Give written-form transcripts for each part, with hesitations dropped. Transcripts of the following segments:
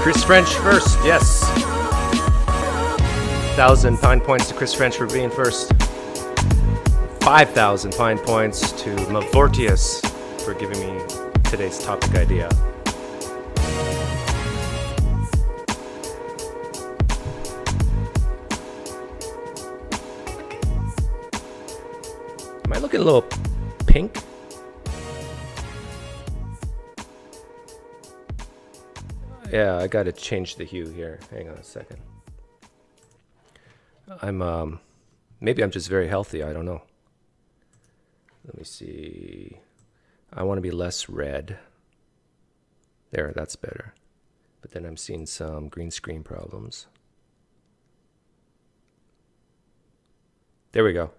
Chris French first, yes. 1,000 fine points to Chris French for being first. 5,000 fine points to Mavortius for giving me today's topic idea. Am I looking a little pink? Yeah, I gotta change the hue here. Hang on a second. Maybe I'm just very healthy, I don't know. Let me see. I want to be less red. There, that's better. But then I'm seeing some green screen problems. There we go.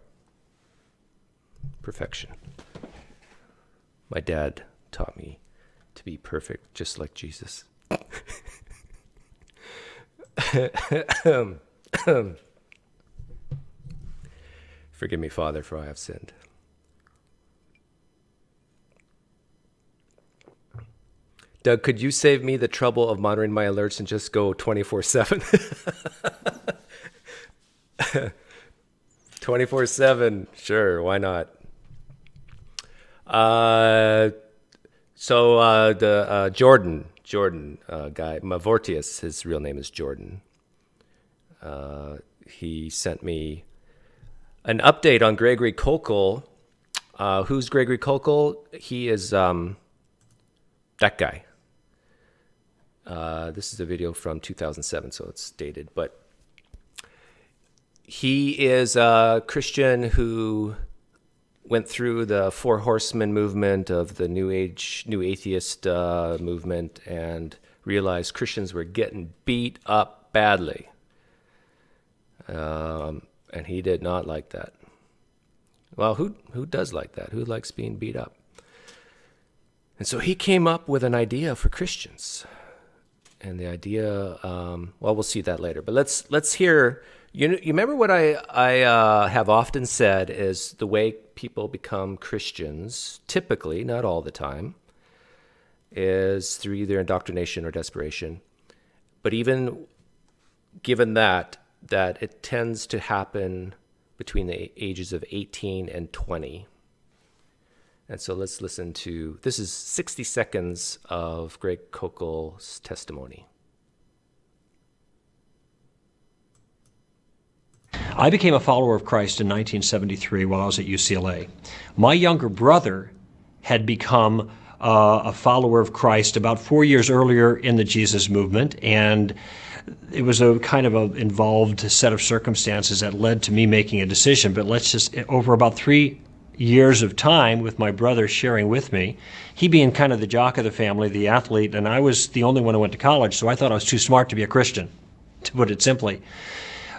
Perfection. My dad taught me to be perfect, just like Jesus. Forgive me, Father, for I have sinned. Doug, could you save me the trouble of monitoring my alerts and just go 24/7? 24/7, sure, why not? The Jordan guy, Mavortius, his real name is Jordan. He sent me an update on Gregory Koukl. Who's Gregory Koukl? He is that guy. This is a video from 2007, so it's dated. But he is a Christian who went through the Four Horsemen movement of the New Age, New Atheist movement, and realized Christians were getting beat up badly. And he did not like that. Well, who does like that? Who likes being beat up? And so he came up with an idea for Christians. And the idea, well, we'll see that later. But let's hear. You remember what I have often said is the way people become Christians, typically, not all the time, is through either indoctrination or desperation. But even given that it tends to happen between the ages of 18 and 20. And so let's listen to, this is 60 seconds of Greg Koukl's testimony. I became a follower of Christ in 1973 while I was at UCLA. My younger brother had become a follower of Christ about 4 years earlier in the Jesus movement, and it was a kind of an involved set of circumstances that led to me making a decision. But let's just, over about 3 years of time with my brother sharing with me, he being kind of the jock of the family, the athlete, and I was the only one who went to college, so I thought I was too smart to be a Christian, to put it simply.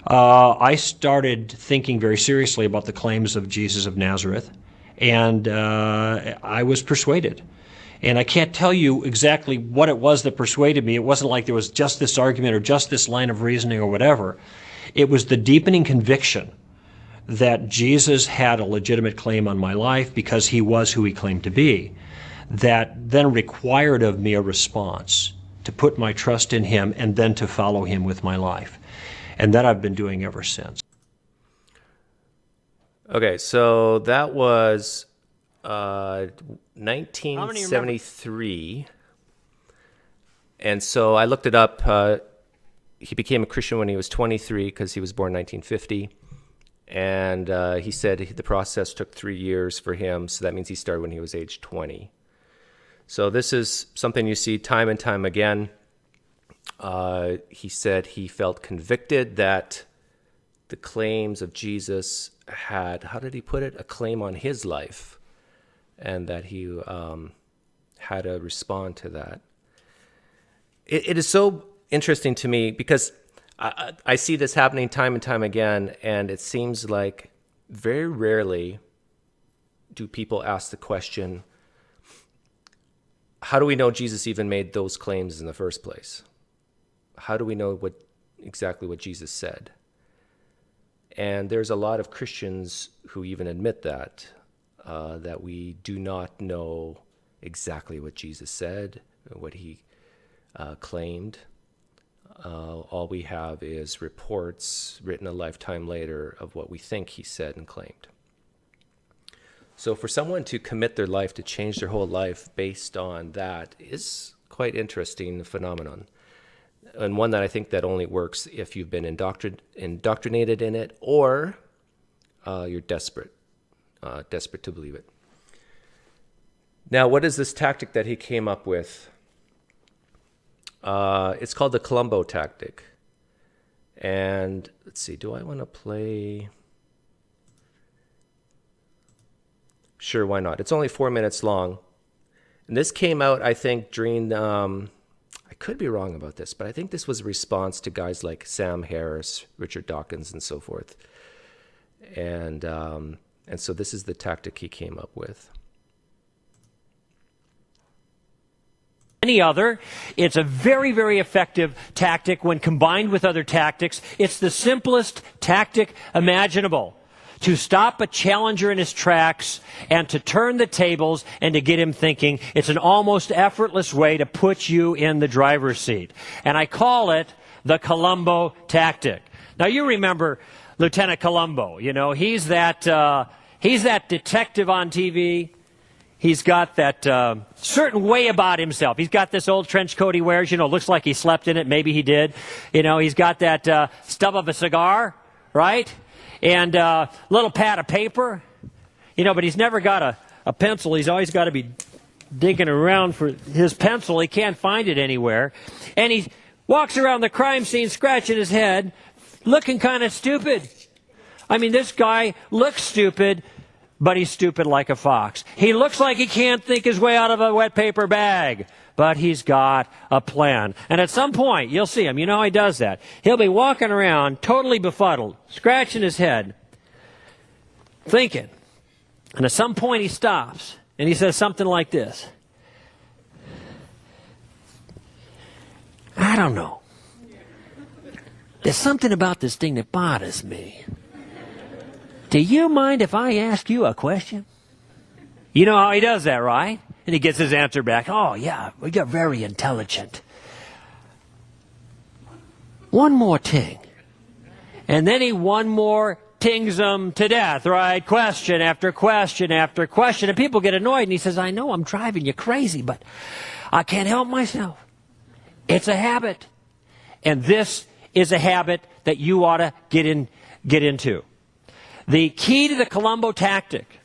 I started thinking very seriously about the claims of Jesus of Nazareth, and I was persuaded. And I can't tell you exactly what it was that persuaded me. It wasn't like there was just this argument or just this line of reasoning or whatever. It was the deepening conviction that Jesus had a legitimate claim on my life because he was who he claimed to be, that then required of me a response to put my trust in him and then to follow him with my life. And that I've been doing ever since. Okay, so that was 1973. And so I looked it up. He became a Christian when he was 23 because he was born in 1950. And he said the process took 3 years for him. So that means he started when he was age 20. So this is something you see time and time again. He said he felt convicted that the claims of Jesus had, how did he put it, a claim on his life, and that he had to respond to that. It is so interesting to me because I see this happening time and time again, and it seems like very rarely do people ask the question, how do we know Jesus even made those claims in the first place? How do we know exactly what Jesus said? And there's a lot of Christians who even admit that we do not know exactly what Jesus said, what he claimed. All we have is reports written a lifetime later of what we think he said and claimed. So for someone to commit their life, to change their whole life based on that is quite interesting phenomenon. And one that I think that only works if you've been indoctrinated in it, or you're desperate to believe it. Now, what is this tactic that he came up with? It's called the Columbo tactic. And let's see, do I want to play? Sure, why not? It's only 4 minutes long. And this came out, I think, during, I could be wrong about this, but I think this was a response to guys like Sam Harris, Richard Dawkins, and so forth. And so this is the tactic he came up with. Any other. It's a very, very effective tactic when combined with other tactics. It's the simplest tactic imaginable to stop a challenger in his tracks and to turn the tables and to get him thinking. It's an almost effortless way to put you in the driver's seat. And I call it the Columbo tactic. Now, you remember Lieutenant Columbo. You know, he's that detective on TV. He's got that certain way about himself. He's got this old trench coat he wears, looks like he slept in it. Maybe he did. He's got that stub of a cigar, right? And a little pad of paper. But he's never got a pencil. He's always got to be digging around for his pencil. He can't find it anywhere. And he walks around the crime scene scratching his head, looking kind of stupid. I mean, this guy looks stupid, but he's stupid like a fox. He looks like he can't think his way out of a wet paper bag, but he's got a plan. And at some point, you'll see him. You know how he does that. He'll be walking around totally befuddled, scratching his head, thinking. And at some point, he stops, and he says something like this. I don't know. There's something about this thing that bothers me. Do you mind if I ask you a question? You know how he does that, right? And he gets his answer back. Oh, yeah, well, you're very intelligent. One more ting. And then he one more tings them to death, right? Question after question after question. And people get annoyed, and he says, I know I'm driving you crazy, but I can't help myself. It's a habit. And this is a habit that you ought to get into. The key to the Columbo tactic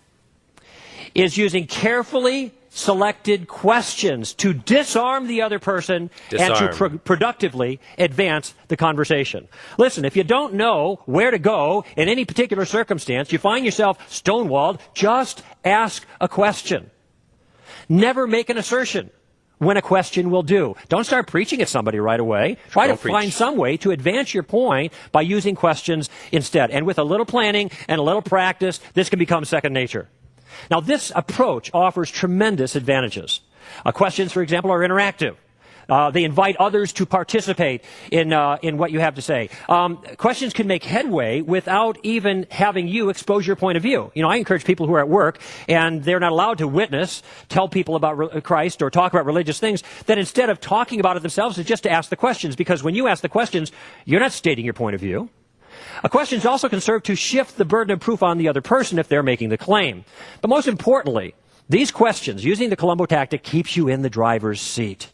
is using carefully selected questions to disarm the other person and to productively advance the conversation. Listen, if you don't know where to go in any particular circumstance, you find yourself stonewalled, just ask a question. Never make an assertion when a question will do. Don't start preaching at somebody right away. Try to find some way to advance your point by using questions instead. And with a little planning and a little practice, this can become second nature. Now, this approach offers tremendous advantages. Questions, for example, are interactive. They invite others to participate in what you have to say. Questions can make headway without even having you expose your point of view. I encourage people who are at work and they're not allowed to witness, tell people about Christ or talk about religious things, that instead of talking about it themselves, is just to ask the questions. Because when you ask the questions, you're not stating your point of view. Questions also can serve to shift the burden of proof on the other person if they're making the claim. But most importantly, these questions, using the Columbo tactic, keeps you in the driver's seat.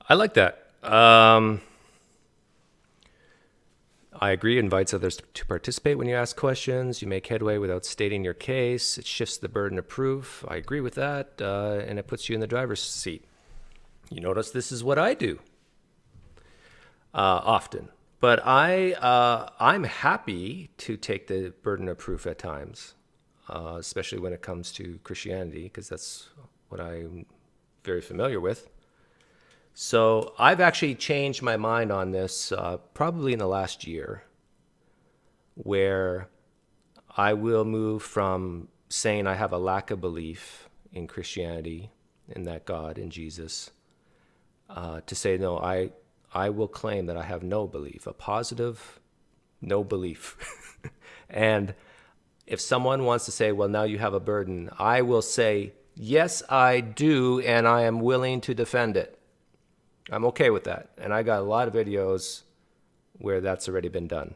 I like that. I agree. It invites others to participate when you ask questions. You make headway without stating your case. It shifts the burden of proof. I agree with that. And it puts you in the driver's seat. You notice this is what I do often. But I'm happy to take the burden of proof at times, especially when it comes to Christianity, because that's what I'm very familiar with. So I've actually changed my mind on this probably in the last year, where I will move from saying I have a lack of belief in Christianity, in that God, in Jesus, to say, no, I will claim that I have no belief, a positive no belief. And if someone wants to say, well, now you have a burden, I will say, yes, I do, and I am willing to defend it. I'm okay with that. And I got a lot of videos where that's already been done.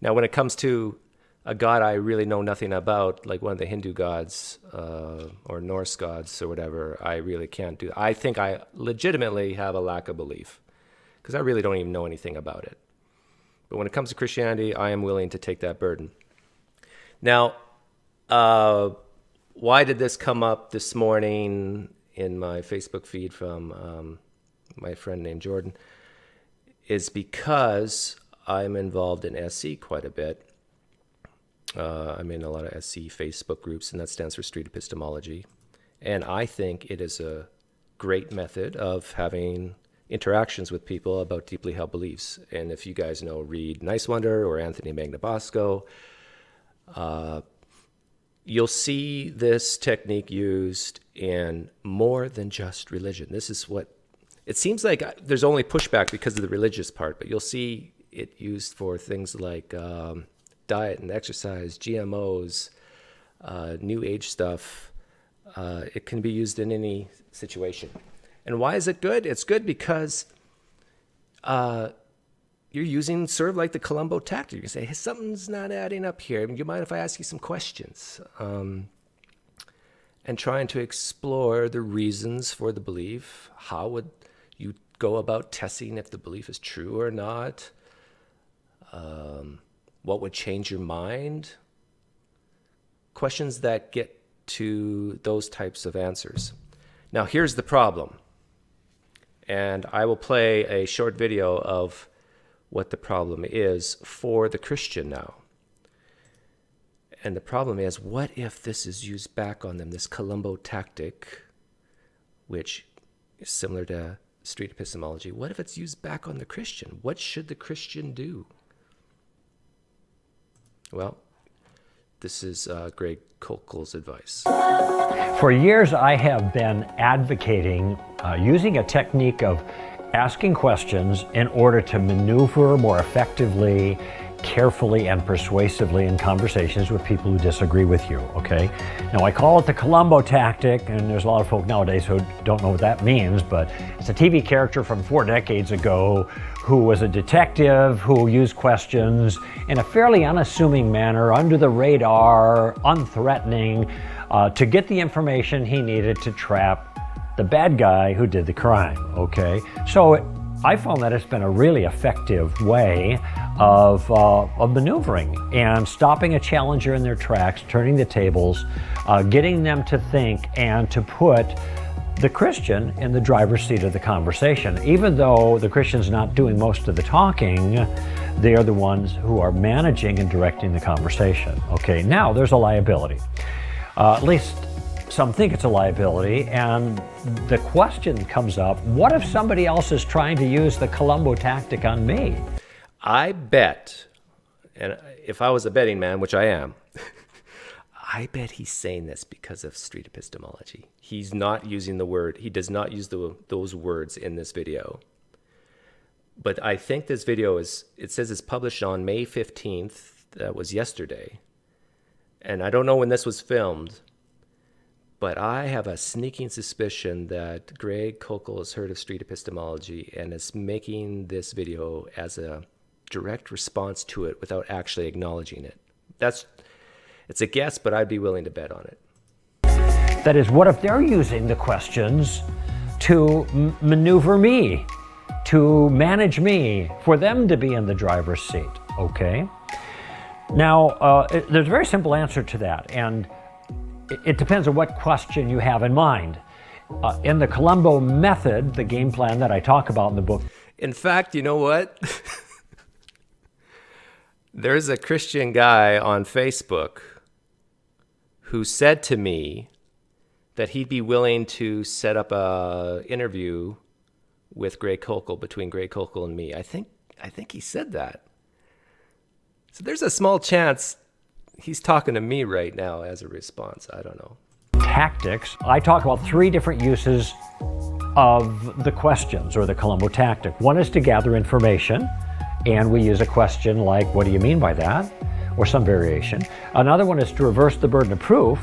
Now, when it comes to a god I really know nothing about, like one of the Hindu gods or Norse gods or whatever, I really can't do. I think I legitimately have a lack of belief because I really don't even know anything about it. But when it comes to Christianity, I am willing to take that burden. Now, why did this come up this morning in my Facebook feed from my friend named Jordan? Is because I'm involved in SC quite a bit. I'm in a lot of SC Facebook groups, and that stands for Street Epistemology. And I think it is a great method of having interactions with people about deeply held beliefs. And if you guys know Reed Nicewonder or Anthony Magnabosco, you'll see this technique used in more than just religion. This is what it seems like. There's only pushback because of the religious part, but you'll see it used for things like diet and exercise, GMOs, new age stuff. It can be used in any situation. And why is it good? It's good because you're using sort of like the Columbo tactic. You say, hey, something's not adding up here. Do you mind if I ask you some questions? And trying to explore the reasons for the belief. How would you go about testing if the belief is true or not? What would change your mind? Questions that get to those types of answers. Now, here's the problem. And I will play a short video of what the problem is for the Christian now. And the problem is, what if this is used back on them, this Columbo tactic, which is similar to street epistemology? What if it's used back on the Christian? What should the Christian do? Well, this is Greg Koukl's advice. For years, I have been advocating using a technique of asking questions in order to maneuver more effectively, carefully, and persuasively in conversations with people who disagree with you, okay? Now, I call it the Columbo tactic, and there's a lot of folk nowadays who don't know what that means, but it's a TV character from 4 decades ago who was a detective who used questions in a fairly unassuming manner, under the radar, unthreatening, to get the information he needed to trap the bad guy who did the crime, okay? So I found that it's been a really effective way of maneuvering and stopping a challenger in their tracks, turning the tables, getting them to think and to put the Christian in the driver's seat of the conversation. Even though the Christian's not doing most of the talking, they are the ones who are managing and directing the conversation. Okay, now there's a liability. At least some think it's a liability, and the question comes up, what if somebody else is trying to use the Columbo tactic on me? I bet, and if I was a betting man, which I am, I bet he's saying this because of street epistemology. He's not using the word, he does not use those words in this video. But I think this video it says it's published on May 15th, that was yesterday. And I don't know when this was filmed, but I have a sneaking suspicion that Greg Koukl has heard of street epistemology and is making this video as a direct response to it without actually acknowledging it. It's a guess, but I'd be willing to bet on it. That is, what if they're using the questions to maneuver me, to manage me, for them to be in the driver's seat, okay? Now, there's a very simple answer to that, and it depends on what question you have in mind. In the Columbo Method, the game plan that I talk about in the book. In fact, you know what? There's a Christian guy on Facebook who said to me that he'd be willing to set up a interview with Greg Koukl, between Greg Koukl and me. I think he said that. So there's a small chance he's talking to me right now as a response. I don't know. Tactics. I talk about 3 different uses of the questions or the Columbo tactic. One is to gather information, and we use a question like, what do you mean by that? Or some variation. Another one is to reverse the burden of proof,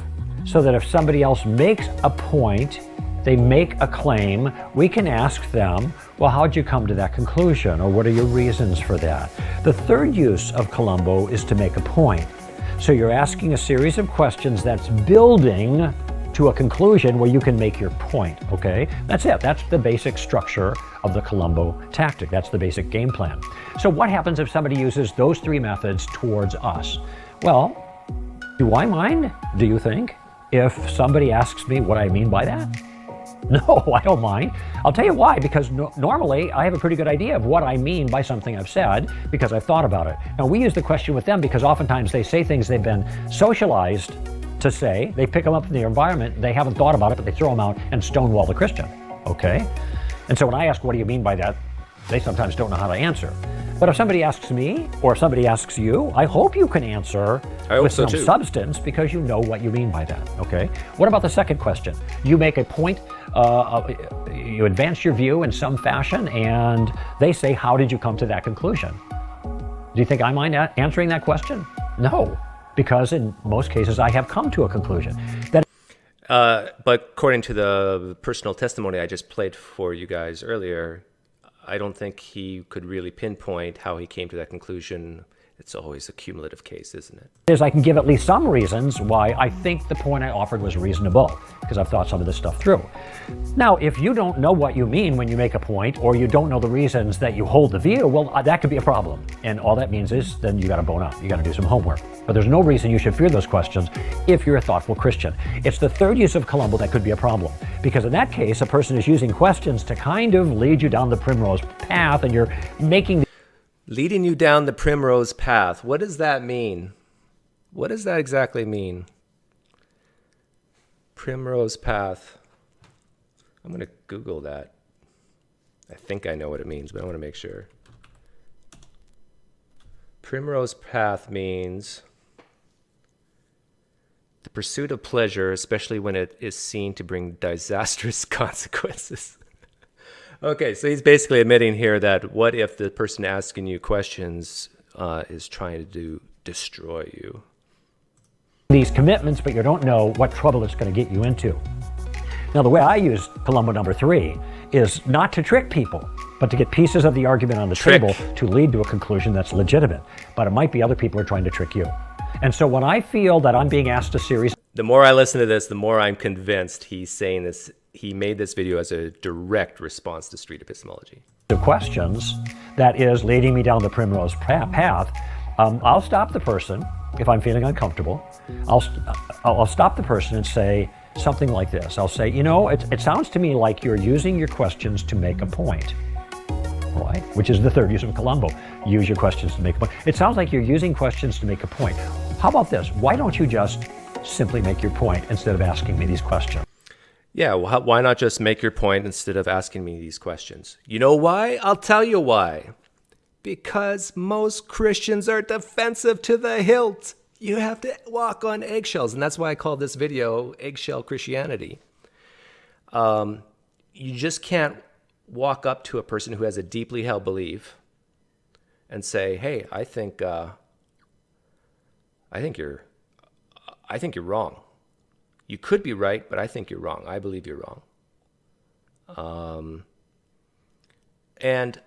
so that if somebody else makes a point they make a claim, we can ask them, well, how'd you come to that conclusion? Or what are your reasons for that? The third use of Columbo is to make a point. So you're asking a series of questions that's building to a conclusion where you can make your point, okay? That's it. That's the basic structure of the Columbo tactic. That's the basic game plan. So what happens if somebody uses those three methods towards us? Well, do I mind, do you think, if somebody asks me what I mean by that? No, I don't mind. I'll tell you why, because normally I have a pretty good idea of what I mean by something I've said because I've thought about it. Now, we use the question with them because oftentimes they say things they've been socialized to say. They pick them up from their environment, they haven't thought about it, but they throw them out and stonewall the Christian, okay? And so when I ask, what do you mean by that? They sometimes don't know how to answer. But if somebody asks me, or if somebody asks you, I hope you can answer with some substance because you know what you mean by that, okay? What about the second question? You make a point, you advance your view in some fashion, and they say, how did you come to that conclusion? Do you think I mind answering that question? No, because in most cases I have come to a conclusion. But according to the personal testimony I just played for you guys earlier, I don't think he could really pinpoint how he came to that conclusion. It's always a cumulative case, isn't it? I can give at least some reasons why I think the point I offered was reasonable, because I've thought some of this stuff through. Now, if you don't know what you mean when you make a point, or you don't know the reasons that you hold the view, well, that could be a problem. And all that means is then you got to bone up. You got to do some homework. But there's no reason you should fear those questions if you're a thoughtful Christian. It's the third use of Columbo that could be a problem, because in that case, a person is using questions to kind of lead you down the primrose path, and you're making leading you down the primrose path. What does that mean? What does that exactly mean? Primrose path. I'm going to Google that. I think I know what it means, but I want to make sure. Primrose path means the pursuit of pleasure, especially when it is seen to bring disastrous consequences. Okay, so he's basically admitting here that what if the person asking you questions is trying to destroy you? These commitments, but you don't know what trouble it's going to get you into. Now, the way I use Columbo number 3 is not to trick people, but to get pieces of the argument on the table to lead to a conclusion that's legitimate. But it might be other people are trying to trick you. And so when I feel that I'm being asked a series... The more I listen to this, the more I'm convinced he's saying this. He made this video as a direct response to Street Epistemology. The questions that is leading me down the primrose path, I'll stop the person if I'm feeling uncomfortable. I'll stop the person and say something like this. I'll say, you know, it sounds to me like you're using your questions to make a point. Right? Which is the third use of Columbo. Use your questions to make a point. It sounds like you're using questions to make a point. How about this? Why don't you just simply make your point instead of asking me these questions? Yeah, well, why not just make your point instead of asking me these questions? You know why? I'll tell you why. Because most Christians are defensive to the hilt. You have to walk on eggshells, and that's why I call this video Eggshell Christianity. You just can't walk up to a person who has a deeply held belief and say, "Hey, I think you're wrong. You could be right, but I think you're wrong. I believe you're wrong." And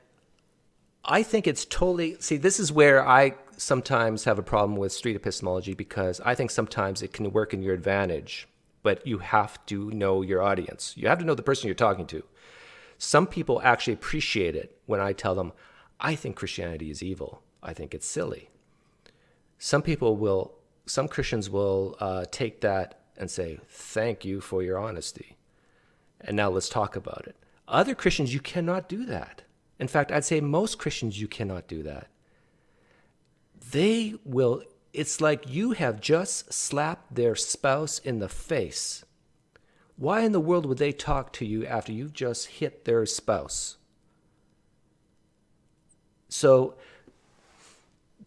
I think it's totally... See, this is where I sometimes have a problem with street epistemology, because I think sometimes it can work in your advantage, but you have to know your audience. You have to know the person you're talking to. Some people actually appreciate it when I tell them, I think Christianity is evil. I think it's silly. Some Christians will take that and say, thank you for your honesty. And now let's talk about it. Other Christians, you cannot do that. In fact, I'd say most Christians, you cannot do that. It's like you have just slapped their spouse in the face. Why in the world would they talk to you after you've just hit their spouse? So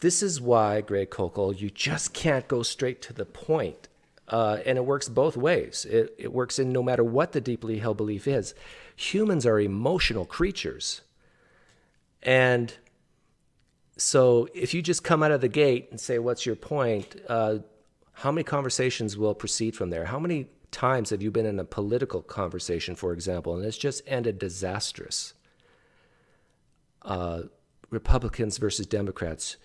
this is why, Greg Koukl, you just can't go straight to the point. And it works both ways. It works in no matter what the deeply held belief is. Humans are emotional creatures. And so if you just come out of the gate and say, what's your point? How many conversations will proceed from there? How many times have you been in a political conversation, for example, and it's just ended disastrous? Republicans versus Democrats.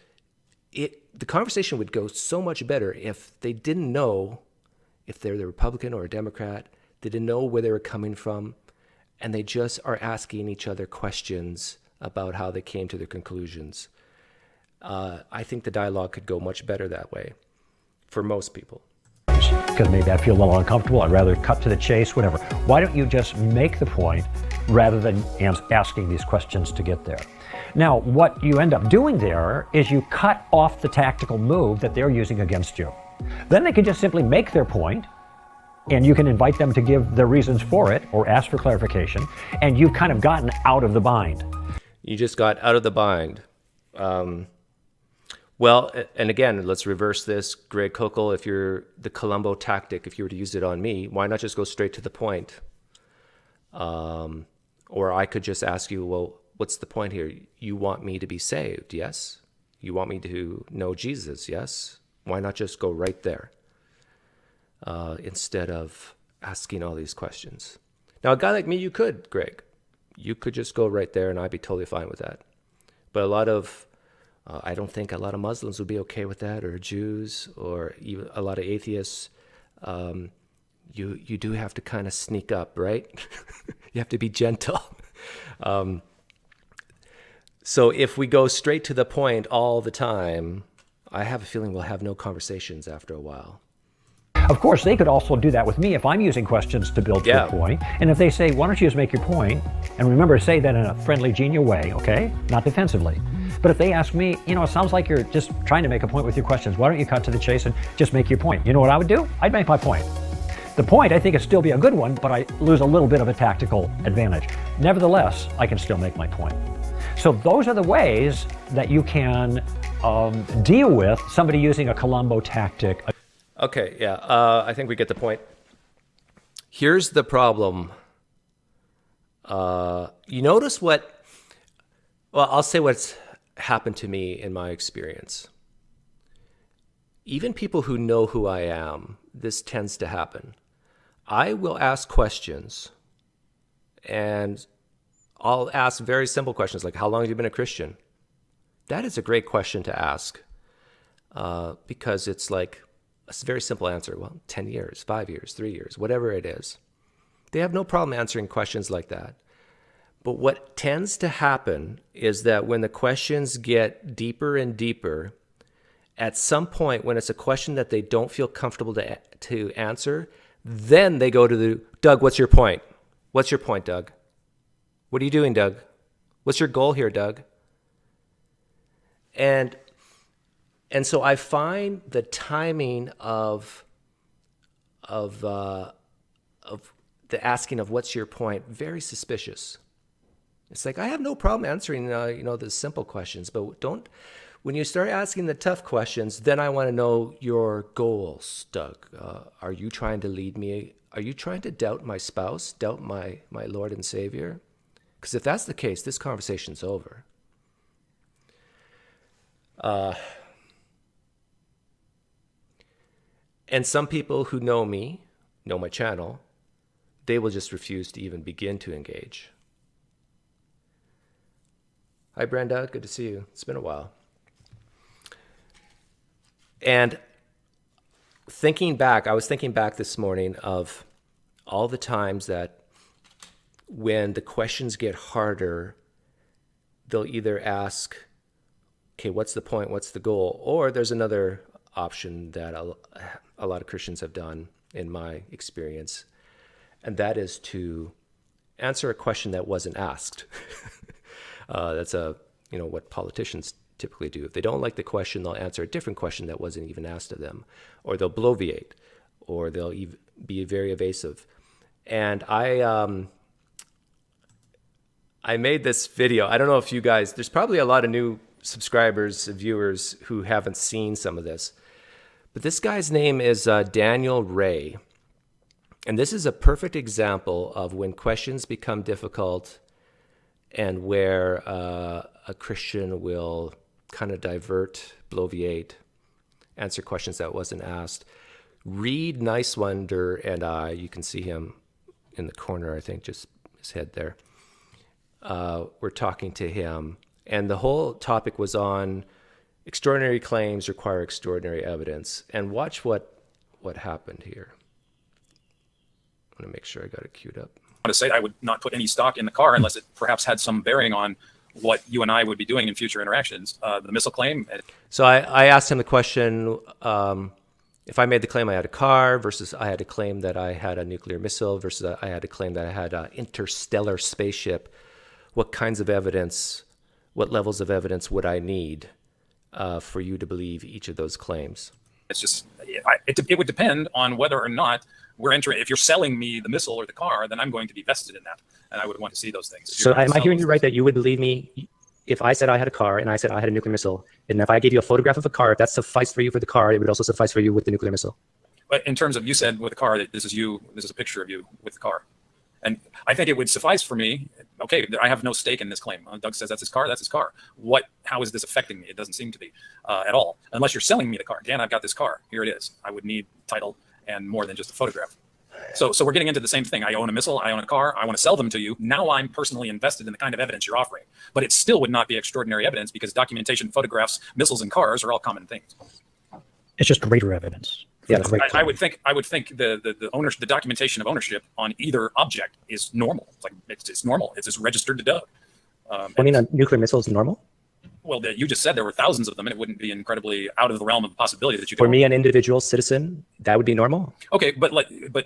The conversation would go so much better if they didn't know if they're the Republican or a Democrat. They didn't know where they were coming from, and they just are asking each other questions about how they came to their conclusions. I think the dialogue could go much better that way for most people. Because maybe I feel a little uncomfortable, I'd rather cut to the chase, whatever. Why don't you just make the point rather than asking these questions to get there? Now, what you end up doing there is you cut off the tactical move that they're using against you. Then they can just simply make their point, and you can invite them to give their reasons for it or ask for clarification, and you've kind of gotten out of the bind. You just got out of the bind. Well, and again, let's reverse this. Greg Koukl, if you're the Columbo tactic, if you were to use it on me, why not just go straight to the point? Or I could just ask you, well, what's the point here? You want me to be saved, yes? You want me to know Jesus, yes? Why not just go right there instead of asking all these questions? Now, a guy like me, you could, Greg. You could just go right there and I'd be totally fine with that. But I don't think a lot of Muslims would be okay with that, or Jews, or even a lot of atheists. You do have to kind of sneak up, right? You have to be gentle. So if we go straight to the point all the time, I have a feeling we'll have no conversations after a while. Of course, they could also do that with me if I'm using questions to build to a point. And if they say, why don't you just make your point? And remember, say that in a friendly, genial way, okay? Not defensively. But if they ask me, it sounds like you're just trying to make a point with your questions. Why don't you cut to the chase and just make your point? You know what I would do? I'd make my point. The point, I think, would still be a good one, but I lose a little bit of a tactical advantage. Nevertheless, I can still make my point. So those are the ways that you can deal with somebody using a Columbo tactic. Okay, yeah, I think we get the point. Here's the problem. You notice I'll say what's happened to me in my experience. Even people who know who I am, this tends to happen. I will ask questions, and I'll ask very simple questions like, how long have you been a Christian? That is a great question to ask because it's like a very simple answer. Well, 10 years, 5 years, 3 years, whatever it is. They have no problem answering questions like that. But what tends to happen is that when the questions get deeper and deeper, at some point when it's a question that they don't feel comfortable to answer, then they go to Doug, what's your point? What's your point, Doug? What are you doing, Doug? What's your goal here, Doug? And so I find the timing of the asking of what's your point very suspicious. It's like, I have no problem answering, the simple questions, but when you start asking the tough questions, then I want to know your goals, Doug. Are you trying to lead me? Are you trying to doubt my spouse, doubt my Lord and Savior? Because if that's the case, this conversation's over. And some people who know me, know my channel, they will just refuse to even begin to engage. Hi, Brenda. Good to see you. It's been a while. And I was thinking back this morning of all the times that when the questions get harder, they'll either ask, okay, what's the point? What's the goal? Or there's another option that a lot of Christians have done in my experience, and that is to answer a question that wasn't asked. That's what politicians typically do. If they don't like the question, they'll answer a different question that wasn't even asked of them, or they'll bloviate, or they'll be very evasive. And I made this video. I don't know if you guys, there's probably a lot of new subscribers, viewers who haven't seen some of this, but this guy's name is Daniel Ray. And this is a perfect example of when questions become difficult and where a Christian will kind of divert, bloviate, answer questions that wasn't asked. Reed Nicewonder and I, you can see him in the corner, I think, just his head there. We're talking to him, and the whole topic was on extraordinary claims require extraordinary evidence. And watch what happened here. I'm going to make sure I got it queued up. To say I would not put any stock in the car unless it perhaps had some bearing on what you and I would be doing in future interactions. The missile claim. So I asked him the question, if I made the claim I had a car versus I had to claim that I had a nuclear missile versus I had to claim that I had an interstellar spaceship, what kinds of evidence, what levels of evidence would I need for you to believe each of those claims? It's just, it would depend on whether or not we're entering. If you're selling me the missile or the car, then I'm going to be vested in that, and I would want to see those things. So am I hearing you right that you would believe me if I said I had a car and I said I had a nuclear missile, and if I gave you a photograph of a car, if that sufficed for you for the car, it would also suffice for you with the nuclear missile? But in terms of, you said with the car that this is you, this is a picture of you with the car. And I think it would suffice for me. Okay, I have no stake in this claim. Doug says that's his car. That's his car. How is this affecting me? It doesn't seem to be at all. Unless you're selling me the car. Dan, I've got this car. Here it is. I would need title and more than just a photograph. So we're getting into the same thing. I own a missile. I own a car. I want to sell them to you. Now I'm personally invested in the kind of evidence you're offering. But it still would not be extraordinary evidence because documentation, photographs, missiles, and cars are all common things. It's just greater evidence. Yeah, I would think the documentation of ownership on either object is normal. It's normal. It's just registered to Doug. I mean, a nuclear missile is normal? Well, you just said there were thousands of them, and it wouldn't be incredibly out of the realm of possibility that you could. For me, an individual citizen, that would be normal? Okay, but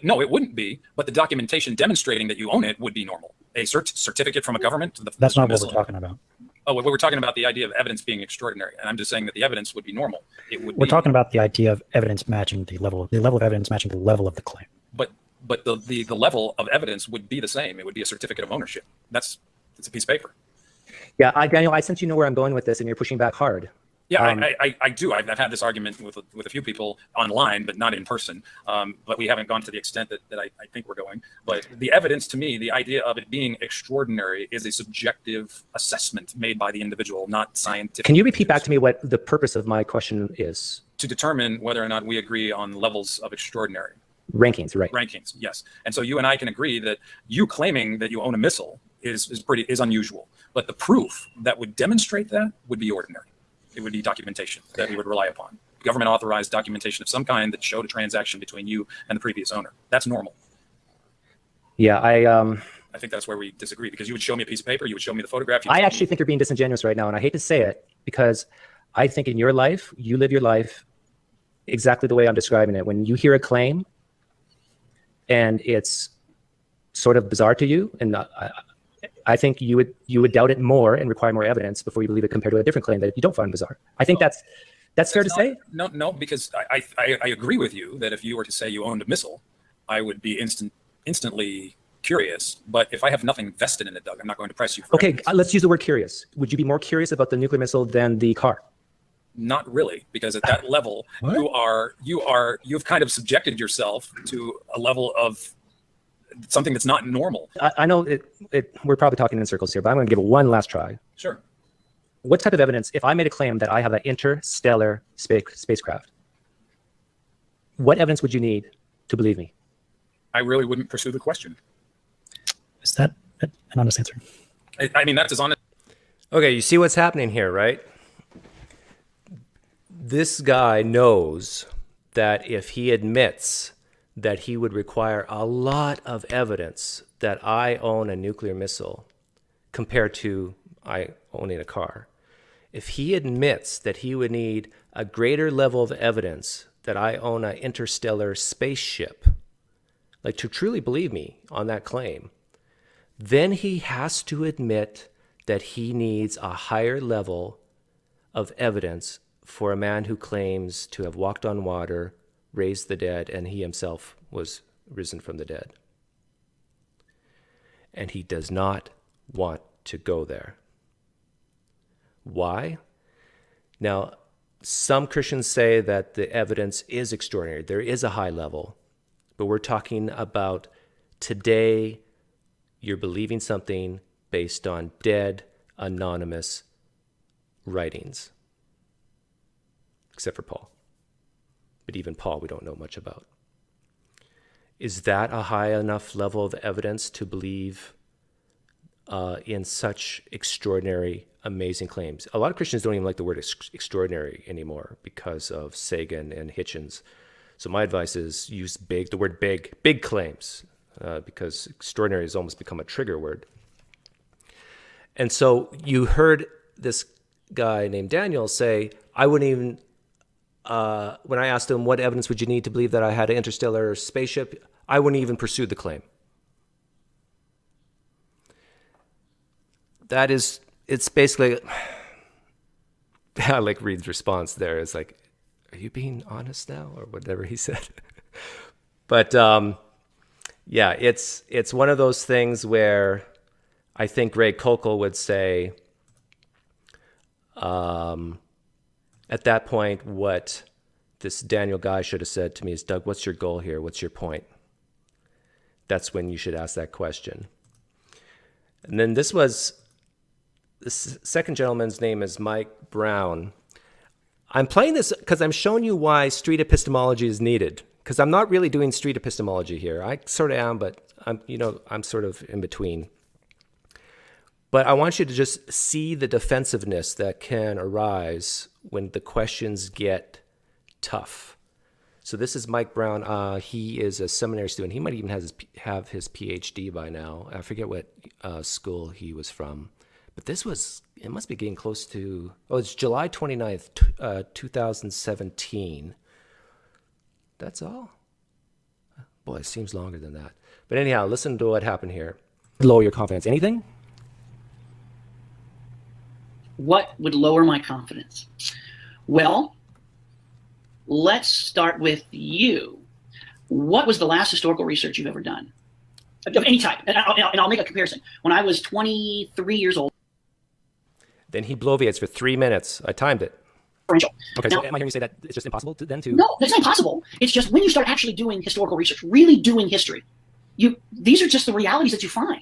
no, it wouldn't be. But the documentation demonstrating that you own it would be normal. A certificate from a government. That's not what we're talking about. Oh, well, we're talking about the idea of evidence being extraordinary, and I'm just saying that the evidence would be normal. We're talking about the idea of evidence matching the level of evidence matching the level of the claim. But the level of evidence would be the same. It would be a certificate of ownership. It's a piece of paper. Yeah, Daniel, I sense you know where I'm going with this, and you're pushing back hard. Yeah, I do. I've had this argument with a few people online, but not in person. But we haven't gone to the extent that I think we're going. But the evidence, to me, the idea of it being extraordinary is a subjective assessment made by the individual, not scientific. Can you repeat back to me what the purpose of my question is? To determine whether or not we agree on levels of extraordinary. Rankings, right. Rankings, yes. And so you and I can agree that you claiming that you own a missile is unusual. But the proof that would demonstrate that would be ordinary. It would be documentation that we would rely upon. Government authorized documentation of some kind that showed a transaction between you and the previous owner. That's normal. Yeah, I think that's where we disagree, because you would show me a piece of paper, you would show me the photograph. I actually think you're being disingenuous right now, and I hate to say it, because I think in your life, you live your life exactly the way I'm describing it. When you hear a claim and it's sort of bizarre to you, and I think you would doubt it more and require more evidence before you believe it, compared to a different claim that you don't find bizarre. I think that's fair to say. No, because I agree with you that if you were to say you owned a missile, I would be instantly curious. But if I have nothing vested in it, Doug, I'm not going to press you. Okay, let's use the word curious. Would you be more curious about the nuclear missile than the car? Not really, because at that level, you've kind of subjected yourself to a level of something that's not normal. I know we're probably talking in circles here, but I'm going to give it one last try. Sure. What type of evidence, if I made a claim that I have an interstellar spacecraft, what evidence would you need to believe me? I really wouldn't pursue the question. Is that an honest answer? I mean, that's as honest. Okay, you see what's happening here, right? This guy knows that if he admits that he would require a lot of evidence that I own a nuclear missile compared to I owning a car. If he admits that he would need a greater level of evidence that I own an interstellar spaceship, like to truly believe me on that claim, then he has to admit that he needs a higher level of evidence for a man who claims to have walked on water, raised the dead, and he himself was risen from the dead. And he does not want to go there. Why? Now, some Christians say that the evidence is extraordinary. There is a high level, but we're talking about today you're believing something based on dead, anonymous writings, except for Paul. but even Paul we don't know much about. Is that a high enough level of evidence to believe in such extraordinary, amazing claims? A lot of Christians don't even like the word extraordinary anymore because of Sagan and Hitchens. So my advice is use the word big claims, because extraordinary has almost become a trigger word. And so you heard this guy named Daniel say, I wouldn't even, when I asked him, what evidence would you need to believe that I had an interstellar spaceship? I wouldn't even pursue the claim. It's basically, I like Reed's response there. It's like, are you being honest now? Or whatever he said. But yeah, it's one of those things where I think Greg Koukl would say, at that point, what this Daniel guy should have said to me is, Doug, what's your goal here? What's your point? That's when you should ask that question. And then this second gentleman's name is Mike Brown. I'm playing this because I'm showing you why street epistemology is needed, because I'm not really doing street epistemology here. I sort of am, but I'm sort of in between. But I want you to just see the defensiveness that can arise when the questions get tough. So this is Mike Brown. He is a seminary student. He might even have his PhD by now. I forget what school he was from. But it must be getting close to, it's July 29th, 2017. That's all? Boy, it seems longer than that. But anyhow, listen to what happened here. Lower your confidence. Anything? What would lower my confidence? Well, let's start with you. What was the last historical research you've ever done? Of any type. And I'll make a comparison. When I was 23 years old. Then he bloviates for 3 minutes. I timed it. Okay, now, so am I hearing you say that it's just impossible to? No, it's not impossible. It's just when you start actually doing historical research, really doing history, these are just the realities that you find.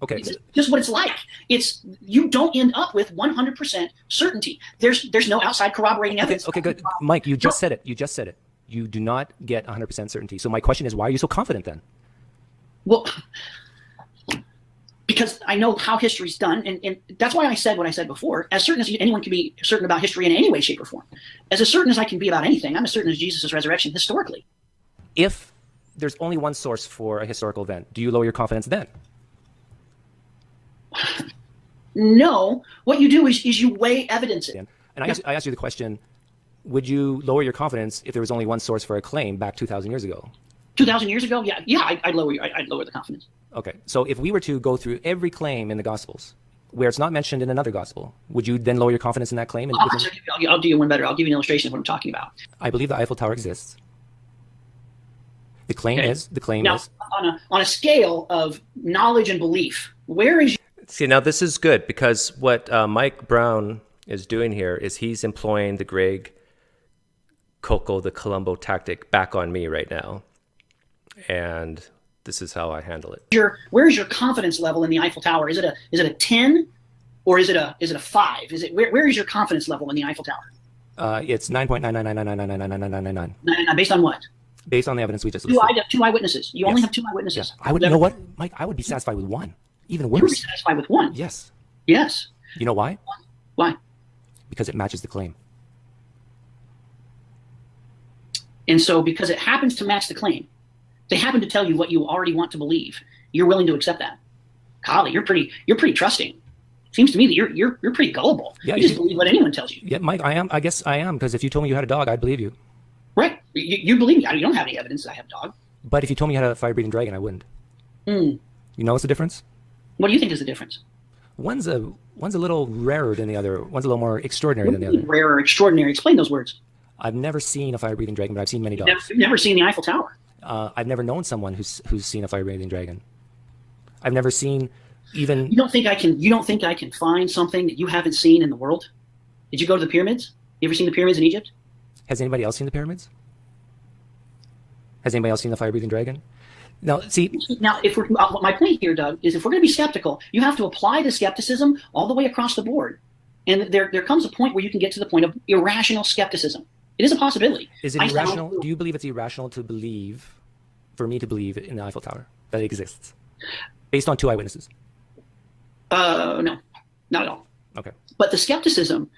Okay. It's just what it's like. You don't end up with 100% certainty. There's no outside corroborating evidence. Okay, good. Mike, you just said it. You do not get 100% certainty. So my question is, why are you so confident then? Well, because I know how history's done, and that's why I said what I said before. As certain as anyone can be certain about history in any way, shape, or form, as certain as I can be about anything, I'm as certain as Jesus' resurrection historically. If there's only one source for a historical event, do you lower your confidence then? No. What you do is you weigh evidence. And I asked you the question, would you lower your confidence if there was only one source for a claim back 2,000 years ago? 2,000 years ago? Yeah, I'd lower the confidence. Okay, so if we were to go through every claim in the Gospels where it's not mentioned in another Gospel, would you then lower your confidence in that claim? I'll do you one better. I'll give you an illustration of what I'm talking about. I believe the Eiffel Tower exists. The claim is. Now, on a scale of knowledge and belief, where is See, now this is good because what Mike Brown is doing here is he's employing the Greg Koukl, the Columbo tactic back on me right now. And this is how I handle it. Where is your confidence level in the Eiffel Tower? Is it a 10 or is it a 5? Where is your confidence level in the Eiffel Tower? It's 9.999999999. Based on what? Based on the evidence we just listed. Two eyewitnesses. You only have 2 eyewitnesses. Yeah. You know what, Mike? I would be satisfied with 1. Even worse. You would be satisfied with 1? Yes. Yes. You know why? Why? Because it matches the claim. And so because it happens to match the claim, they happen to tell you what you already want to believe. You're willing to accept that. Golly, you're pretty trusting. Seems to me that you're pretty gullible. Yeah, you just believe what anyone tells you. Yeah, Mike, I am. I guess I am, because if you told me you had a dog, I'd believe you. Right. You believe me. You don't have any evidence that I have a dog. But if you told me you had a fire-breathing dragon, I wouldn't. You know what's the difference? What do you think is the difference? One's a little rarer than the other. One's a little more extraordinary than the other. Rarer, extraordinary. Explain those words. I've never seen a fire-breathing dragon, but I've seen many dogs. You've never seen the Eiffel Tower. I've never known someone who's seen a fire-breathing dragon. I've never seen even. You don't think I can find something that you haven't seen in the world? Did you go to the pyramids? You ever seen the pyramids in Egypt? Has anybody else seen the pyramids? Has anybody else seen the fire-breathing dragon? Now, see. Now, my point here, Doug, is if we're going to be skeptical, you have to apply the skepticism all the way across the board. And there comes a point where you can get to the point of irrational skepticism. It is a possibility. Is it I found- irrational? Do you believe it's irrational to believe, for me to believe in the Eiffel Tower, that it exists, based on 2 eyewitnesses? No, not at all. Okay. But the skepticism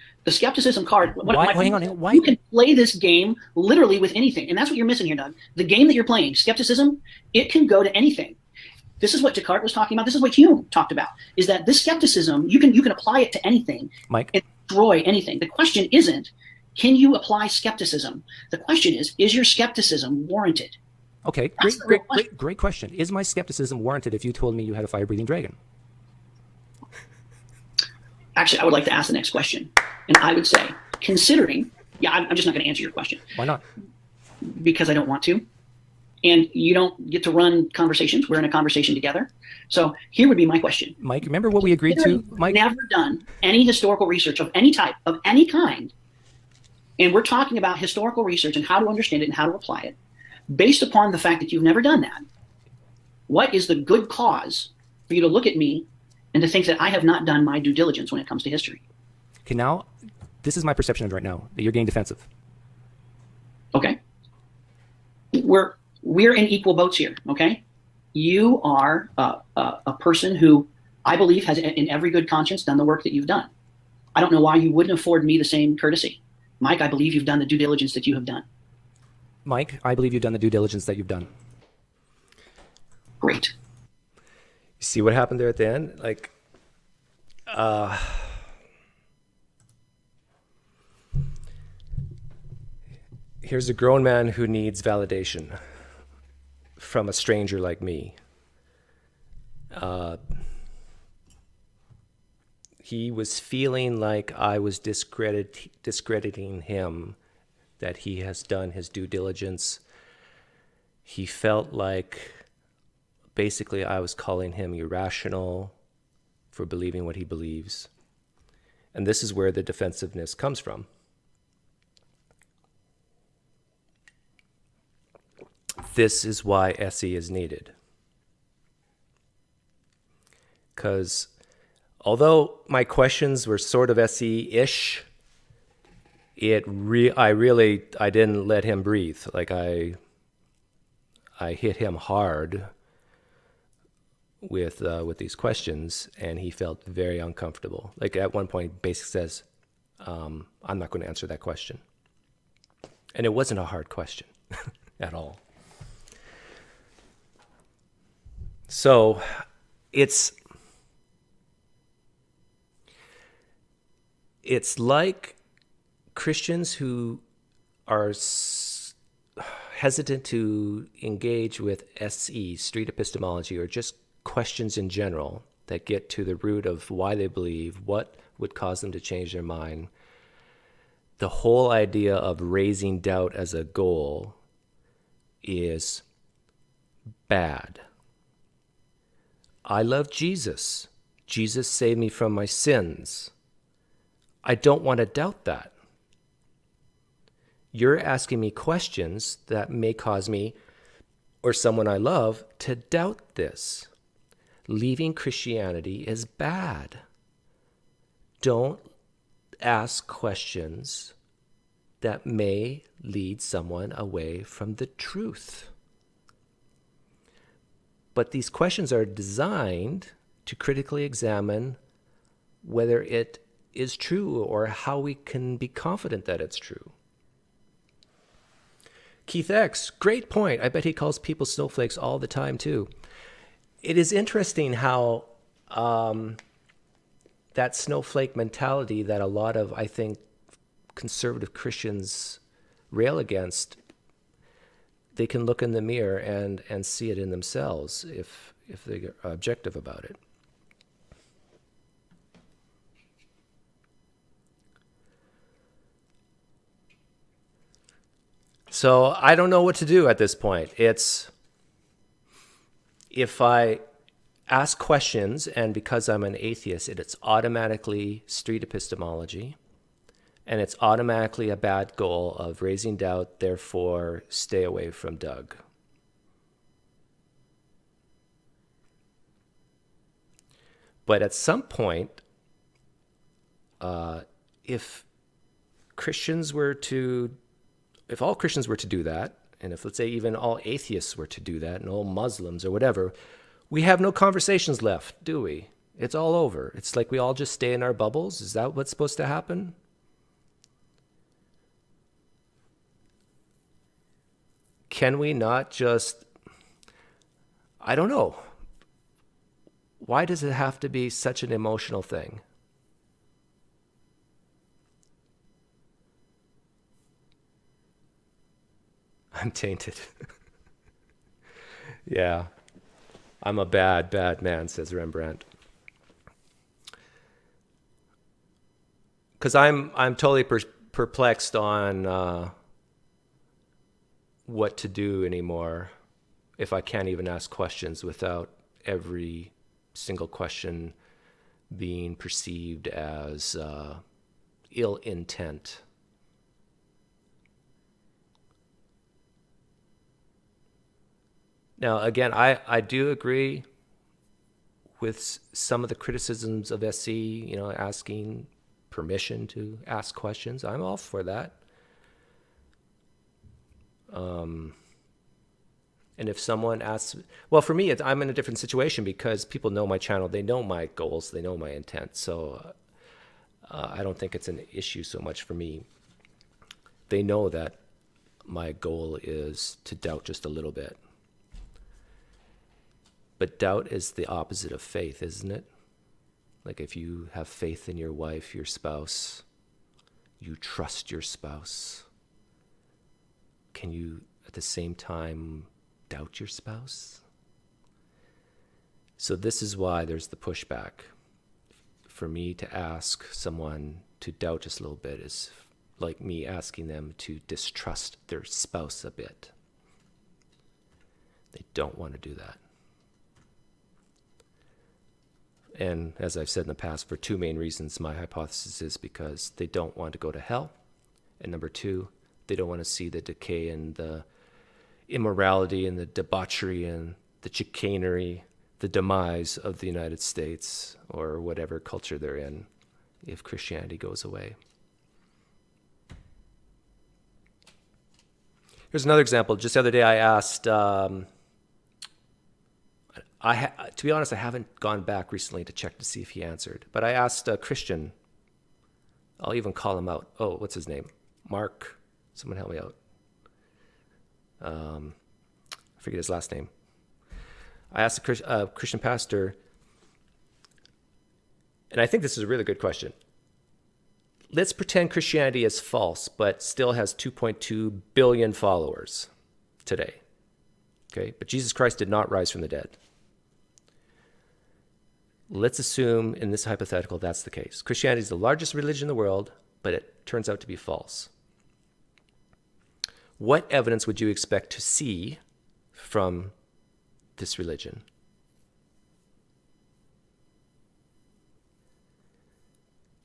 card. Hang on. Why? You can play this game literally with anything, and that's what you're missing here, Doug. The game that you're playing, skepticism, it can go to anything. This is what Descartes was talking about. This is what Hume talked about. Is that this skepticism you can apply it to anything, Mike, and destroy anything. The question isn't, can you apply skepticism? The question is your skepticism warranted? Okay, great question. Is my skepticism warranted if you told me you had a fire-breathing dragon? Actually, I would like to ask the next question. And I would say, considering, I'm just not going to answer your question. Why not? Because I don't want to. And you don't get to run conversations. We're in a conversation together. So here would be my question. Mike, remember what we agreed to? Mike? Never done any historical research of any type, of any kind. And we're talking about historical research and how to understand it and how to apply it. Based upon the fact that you've never done that, what is the good cause for you to look at me and to think that I have not done my due diligence when it comes to history? Okay, now, this is my perception of it right now, that you're getting defensive. Okay. We're in equal boats here, okay? You are a person who I believe has, in every good conscience, done the work that you've done. I don't know why you wouldn't afford me the same courtesy. Mike, I believe you've done the due diligence that you have done. Mike, I believe you've done the due diligence that you've done. Great. You see what happened there at the end? Like, here's a grown man who needs validation from a stranger like me. He was feeling like I was discrediting him, that he has done his due diligence. He felt like basically I was calling him irrational for believing what he believes. And this is where the defensiveness comes from. This is why SE is needed. Because although my questions were sort of SE-ish, I didn't let him breathe. Like I hit him hard with these questions, and he felt very uncomfortable. Like at one point, he basically says, "I'm not going to answer that question," and it wasn't a hard question at all. So it's like Christians who are hesitant to engage with SE, street epistemology, or just questions in general that get to the root of why they believe, what would cause them to change their mind. The whole idea of raising doubt as a goal is bad. I love Jesus. Jesus saved me from my sins. I don't want to doubt that. You're asking me questions that may cause me or someone I love to doubt this. Leaving Christianity is bad. Don't ask questions that may lead someone away from the truth. But these questions are designed to critically examine whether it is true or how we can be confident that it's true. Keith X, great point. I bet he calls people snowflakes all the time too. It is interesting how that snowflake mentality that a lot of, I think, conservative Christians rail against, they can look in the mirror and see it in themselves if they're objective about it. So I don't know what to do at this point. It's if I ask questions, and because I'm an atheist, it's automatically street epistemology, and it's automatically a bad goal of raising doubt, therefore stay away from Doug. But at some point, if Christians were to if all Christians were to do that, and if, let's say, even all atheists were to do that, and all Muslims or whatever, we have no conversations left, do we? It's all over. It's like we all just stay in our bubbles. Is that what's supposed to happen? Can we not just, I don't know. Why does it have to be such an emotional thing? I'm tainted. Yeah. I'm a bad, bad man, says Rembrandt. Because I'm totally perplexed on what to do anymore if I can't even ask questions without every single question being perceived as ill intent. Now, again, I do agree with some of the criticisms of SC, asking permission to ask questions. I'm all for that. And if someone asks, well, for me, I'm in a different situation because people know my channel. They know my goals. They know my intent. So I don't think it's an issue so much for me. They know that my goal is to doubt just a little bit. But doubt is the opposite of faith, isn't it? Like if you have faith in your wife, your spouse, you trust your spouse. Can you, at the same time, doubt your spouse? So this is why there's the pushback. For me to ask someone to doubt just a little bit is like me asking them to distrust their spouse a bit. They don't want to do that. And as I've said in the past, for two main reasons, my hypothesis is because they don't want to go to hell. And number two, they don't want to see the decay and the immorality and the debauchery and the chicanery, the demise of the United States or whatever culture they're in if Christianity goes away. Here's another example. Just the other day I asked, to be honest, I haven't gone back recently to check to see if he answered, but I asked a Christian, I'll even call him out. Oh, what's his name? Mark. Someone help me out. I forget his last name. I asked a Christian pastor, and I think this is a really good question. Let's pretend Christianity is false, but still has 2.2 billion followers today. Okay, but Jesus Christ did not rise from the dead. Let's assume in this hypothetical that's the case. Christianity is the largest religion in the world, but it turns out to be false. What evidence would you expect to see from this religion?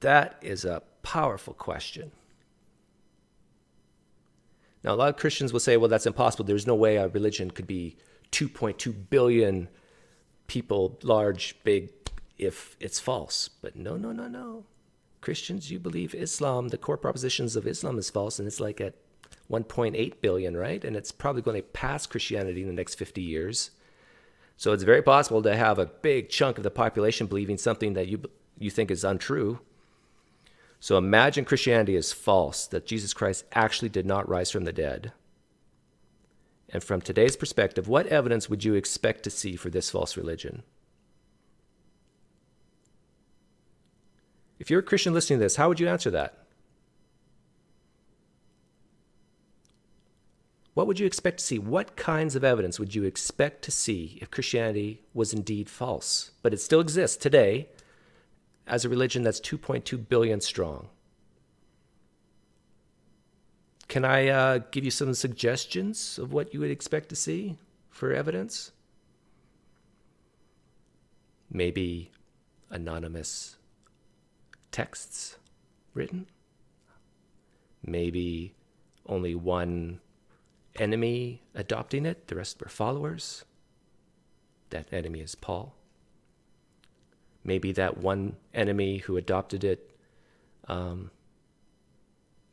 That is a powerful question. Now, a lot of Christians will say, well, that's impossible. There's no way a religion could be 2.2 billion people, large, big, if it's false. But no. Christians, you believe Islam, the core propositions of Islam is false, and it's like at 1.8 billion, right? And it's probably going to pass Christianity in the next 50 years. So it's very possible to have a big chunk of the population believing something that you think is untrue. So imagine Christianity is false, that Jesus Christ actually did not rise from the dead. And from today's perspective, what evidence would you expect to see for this false religion? If you're a Christian listening to this, how would you answer that? What would you expect to see? What kinds of evidence would you expect to see if Christianity was indeed false, but it still exists today as a religion that's 2.2 billion strong? Can I give you some suggestions of what you would expect to see for evidence? Maybe anonymous texts written? Maybe only one enemy adopting it, the rest were followers. That enemy is Paul. Maybe that one enemy who adopted it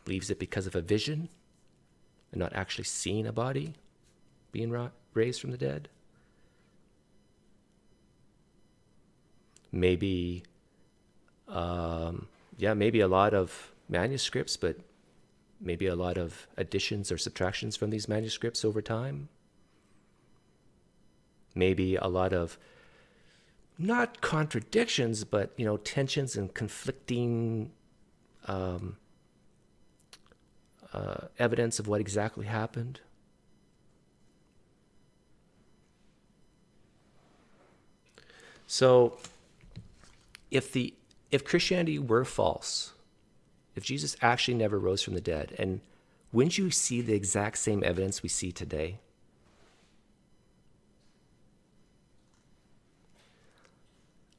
leaves it because of a vision and not actually seeing a body being raised from the dead. Maybe, maybe a lot of manuscripts, but maybe a lot of additions or subtractions from these manuscripts over time. Maybe a lot of, not contradictions, but, tensions and conflicting evidence of what exactly happened. So, if Christianity were false, if Jesus actually never rose from the dead, and wouldn't you see the exact same evidence we see today?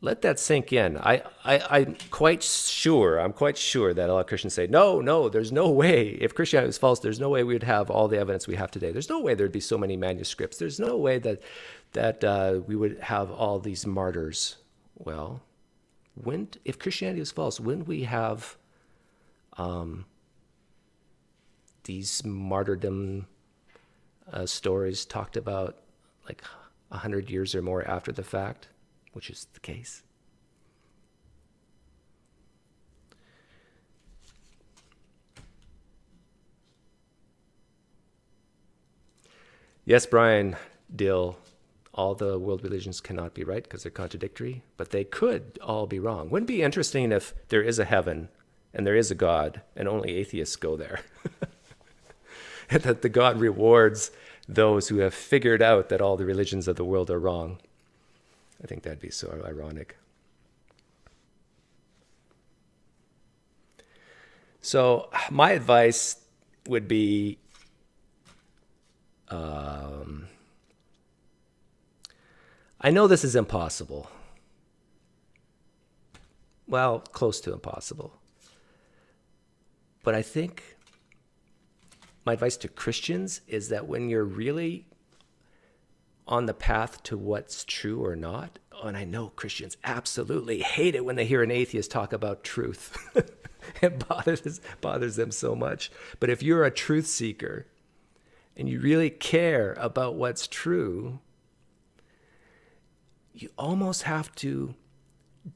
Let that sink in. I'm quite sure that a lot of Christians say, no, there's no way. If Christianity was false, there's no way we would have all the evidence we have today. There's no way there'd be so many manuscripts. There's no way that we would have all these martyrs. Well, if Christianity was false, wouldn't we have these martyrdom stories talked about like 100 years or more after the fact? Which is the case. Yes, Brian Dill, all the world religions cannot be right because they're contradictory, but they could all be wrong. Wouldn't it be interesting if there is a heaven and there is a God and only atheists go there? And that the God rewards those who have figured out that all the religions of the world are wrong. I think that'd be so ironic. So my advice would be, I know this is impossible. Well, close to impossible. But I think my advice to Christians is that when you're really on the path to what's true or not, and I know Christians absolutely hate it when they hear an atheist talk about truth. It bothers them so much. But if you're a truth seeker and you really care about what's true, you almost have to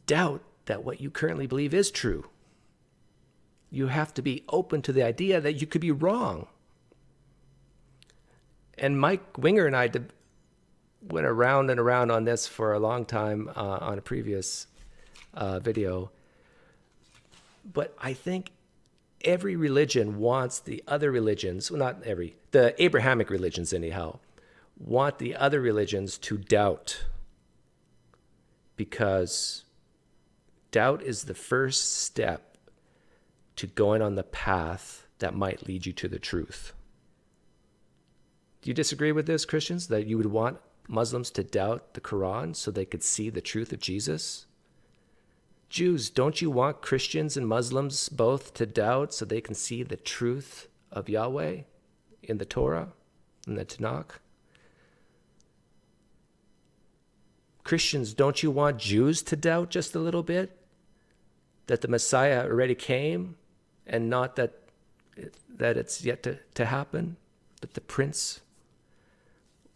doubt that what you currently believe is true. You have to be open to the idea that you could be wrong. And Mike Winger and I went around and around on this for a long time on a previous video. But I think every religion wants the other religions, well, not every, the Abrahamic religions anyhow, want the other religions to doubt. Because doubt is the first step to going on the path that might lead you to the truth. Do you disagree with this, Christians, that you would want Muslims to doubt the Quran so they could see the truth of Jesus? Jews, don't you want Christians and Muslims both to doubt so they can see the truth of Yahweh in the Torah, in the Tanakh? Christians, don't you want Jews to doubt just a little bit that the Messiah already came and not that it's yet to happen, that the prince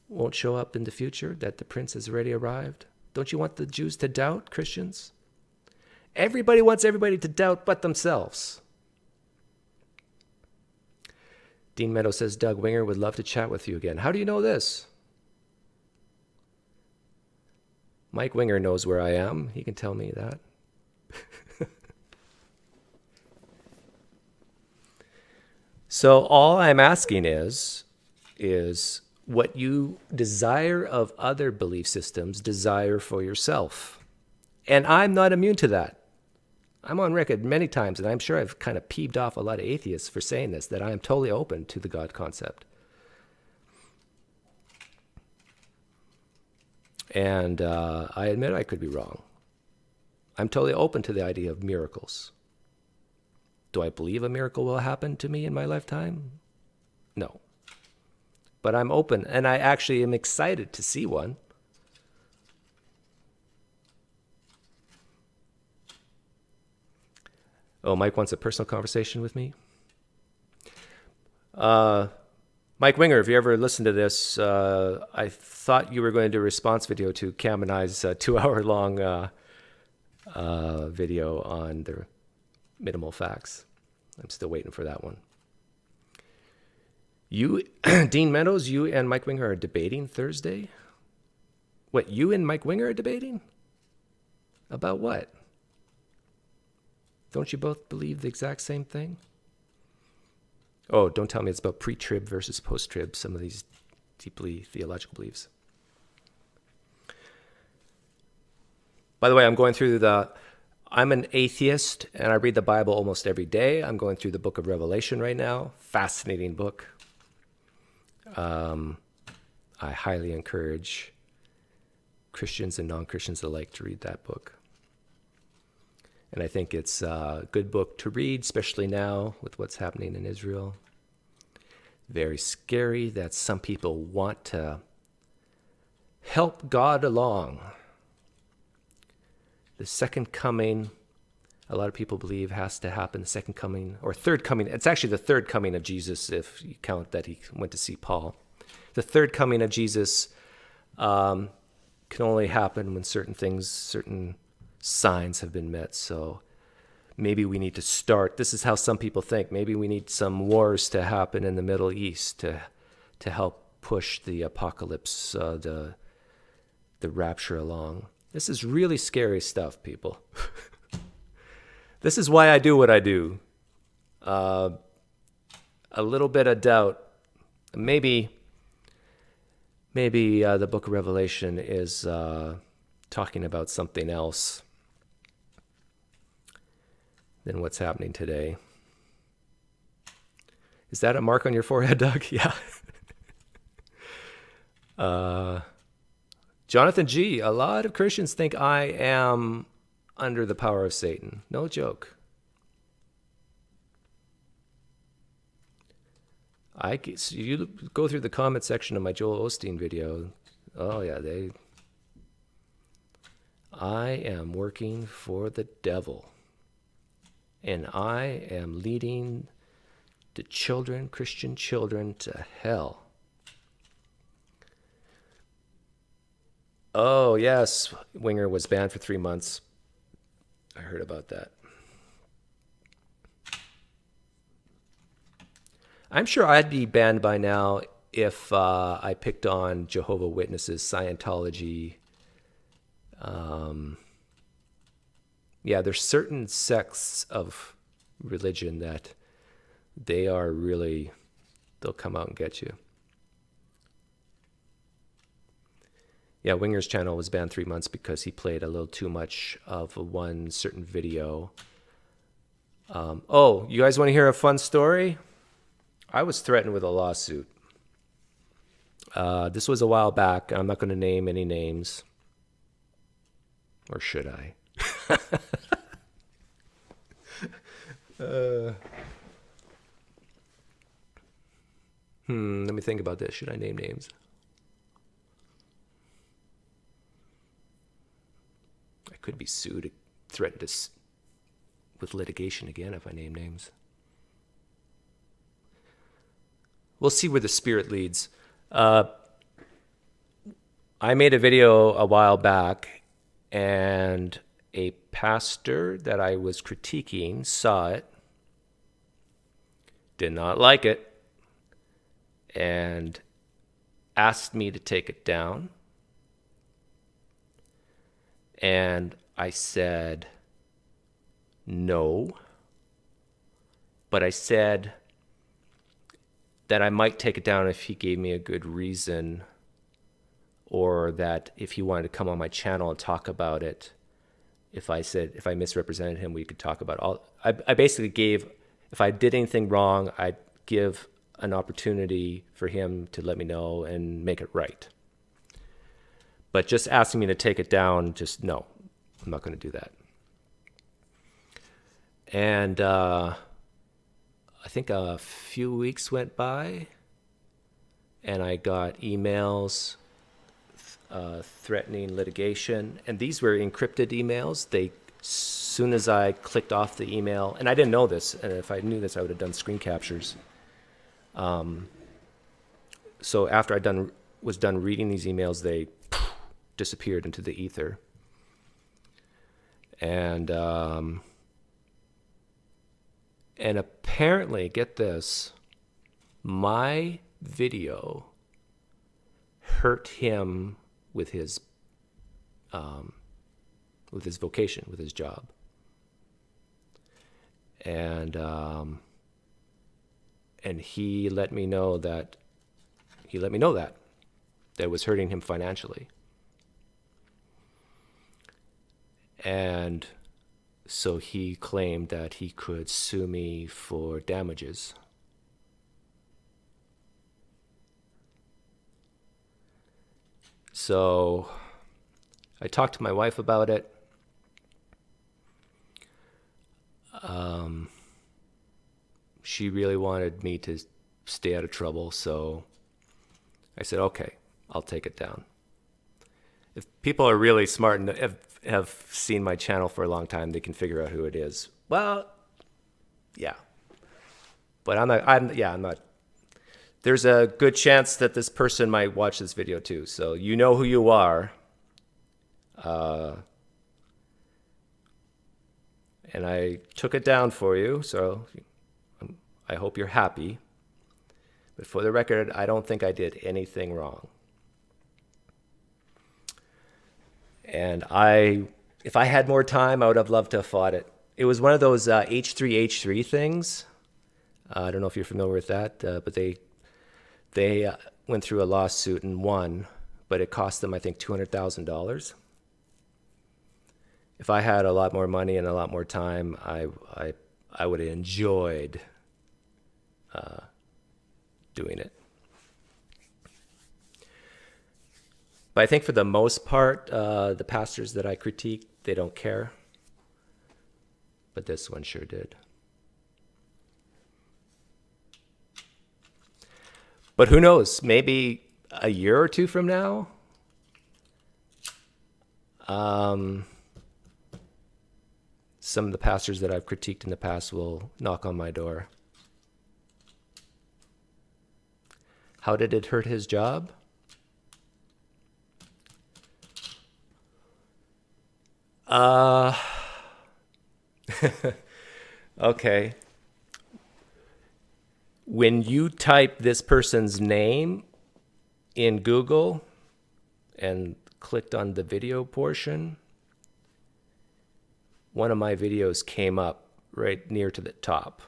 won't show up in the future, that the prince has already arrived? Don't you want the Jews to doubt, Christians? Everybody wants everybody to doubt but themselves. Dean Meadow says, Doug Winger would love to chat with you again. How do you know this? Mike Winger knows where I am. He can tell me that. So all I'm asking is what you desire of other belief systems, desire for yourself. And I'm not immune to that. I'm on record many times, and I'm sure I've kind of peeved off a lot of atheists for saying this, that I am totally open to the God concept. And I admit I could be wrong. I'm totally open to the idea of miracles. Do I believe a miracle will happen to me in my lifetime? No. But I'm open, and I actually am excited to see one. Oh, Mike wants a personal conversation with me? Mike Winger, if you ever listen to this, I thought you were going to do a response video to Cam and I's 2-hour-long video on the minimal facts. I'm still waiting for that one. You, Dean Meadows, you and Mike Winger are debating Thursday? What, you and Mike Winger are debating? About what? Don't you both believe the exact same thing? Oh, don't tell me it's about pre-trib versus post-trib, some of these deeply theological beliefs. By the way, I'm an atheist, and I read the Bible almost every day. I'm going through the book of Revelation right now. Fascinating book. I highly encourage Christians and non-Christians alike to read that book. And I think it's a good book to read, especially now with what's happening in Israel. Very scary that some people want to help God along. The second coming, a lot of people believe, has to happen. The second coming, or third coming. It's actually the third coming of Jesus, if you count that he went to see Paul. The third coming of Jesus can only happen when certain signs have been met. So maybe we need to start. This is how some people think. Maybe we need some wars to happen in the Middle East to help push the apocalypse, the rapture along. This is really scary stuff, people. This is why I do what I do. A little bit of doubt. Maybe the book of Revelation is talking about something else than what's happening today. Is that a mark on your forehead, Doug? Yeah. Jonathan G., a lot of Christians think I am under the power of Satan. No joke. So you go through the comment section of my Joel Osteen video. Oh, yeah, I am working for the devil. And I am leading the children, Christian children, to hell. Oh, yes, Winger was banned for 3 months. I heard about that. I'm sure I'd be banned by now if I picked on Jehovah's Witnesses, Scientology. Yeah, there's certain sects of religion that they'll come out and get you. Yeah, Winger's channel was banned 3 months because he played a little too much of one certain video. Oh, you guys want to hear a fun story? I was threatened with a lawsuit. This was a while back. I'm not going to name any names. Or should I? Let me think about this. Should I name names? I could be sued, threatened with litigation again if I name names. We'll see where the spirit leads. I made a video a while back, and a pastor that I was critiquing saw it, did not like it, and asked me to take it down. And I said no, but I said that I might take it down if he gave me a good reason, or that if he wanted to come on my channel and talk about it, if I misrepresented him, we could talk about it. I basically gave, if I did anything wrong, I'd give an opportunity for him to let me know and make it right. But just asking me to take it down, just no, I'm not going to do that. And I think a few weeks went by, and I got emails threatening litigation, and these were encrypted emails. As soon as I clicked off the email, and I didn't know this, and if I knew this, I would have done screen captures. so after was done reading these emails, they disappeared into the ether. And apparently, get this, my video hurt him with his vocation, with his job. And he let me know that it was hurting him financially. And so he claimed that he could sue me for damages. So I talked to my wife about it. She really wanted me to stay out of trouble, so I said, okay, I'll take it down. If people are really smart and have seen my channel for a long time, they can figure out who it is. Well, yeah. But I'm not. There's a good chance that this person might watch this video too. So you know who you are. And I took it down for you, so I hope you're happy. But for the record, I don't think I did anything wrong. And if I had more time, I would have loved to have fought it. It was one of those H3H3 things. I don't know if you're familiar with that, but they went through a lawsuit and won, but it cost them, I think, $200,000. If I had a lot more money and a lot more time, I would have enjoyed doing it. But I think for the most part, the pastors that I critique, they don't care. But this one sure did. But who knows? Maybe a year or two from now, some of the pastors that I've critiqued in the past will knock on my door. How did it hurt his job? Okay. When you type this person's name in Google and clicked on the video portion, one of my videos came up right near to the top.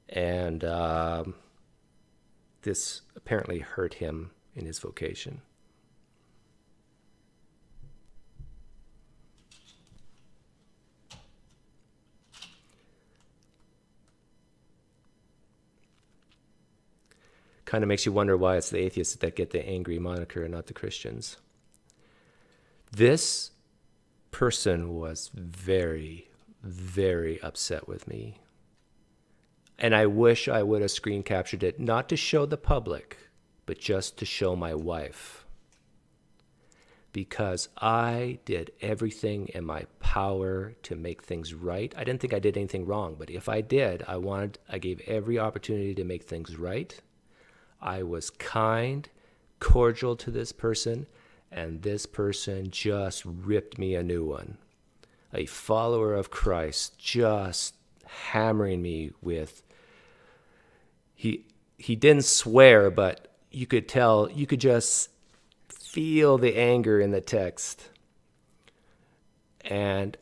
And this apparently hurt him in his vocation. Kind of makes you wonder why it's the atheists that get the angry moniker and not the Christians. This person was very, very upset with me. And I wish I would have screen captured it, not to show the public, but just to show my wife. Because I did everything in my power to make things right. I didn't think I did anything wrong, but if I did, I gave every opportunity to make things right. I was kind, cordial to this person, and this person just ripped me a new one. A follower of Christ, just hammering me with, he didn't swear, but you could tell, you could just feel the anger in the text. And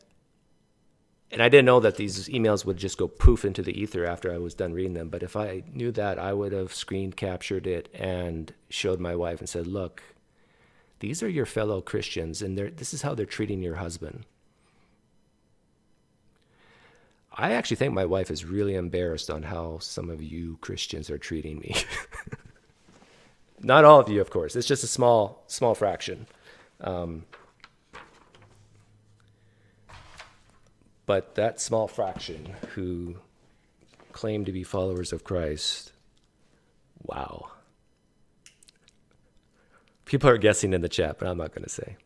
I didn't know that these emails would just go poof into the ether after I was done reading them. But if I knew that, I would have screen captured it and showed my wife and said, look, these are your fellow Christians, and this is how they're treating your husband. I actually think my wife is really embarrassed on how some of you Christians are treating me. Not all of you, of course. It's just a small fraction. But that small fraction who claim to be followers of Christ, wow. People are guessing in the chat, but I'm not going to say.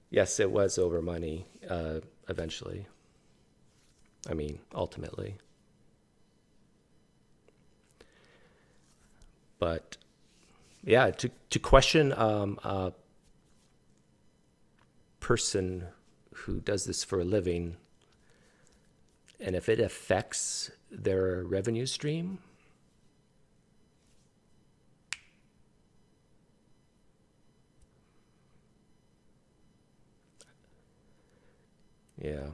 Yes, it was over money, eventually. I mean, ultimately. But yeah, to question a person who does this for a living, and if it affects their revenue stream, yeah.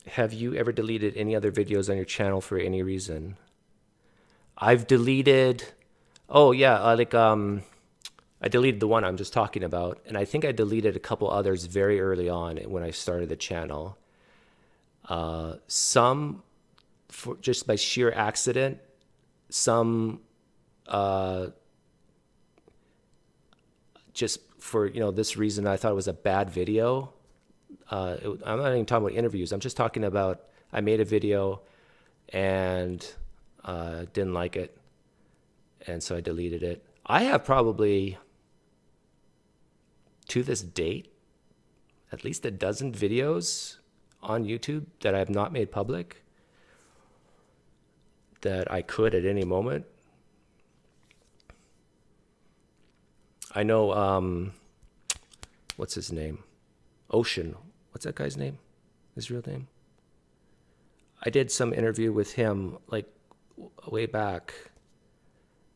Have you ever deleted any other videos on your channel for any reason? I've deleted, I deleted the one I'm just talking about, and I think I deleted a couple others very early on when I started the channel. Some for just by sheer accident, some just for this reason. I thought it was a bad video. I'm not even talking about interviews. I'm just talking about I made a video and didn't like it, and so I deleted it. I have probably, to this date, at least a dozen videos on YouTube that I have not made public that I could at any moment. I know, what's his name? Ocean. What's that guy's name? His real name? I did some interview with him like way back.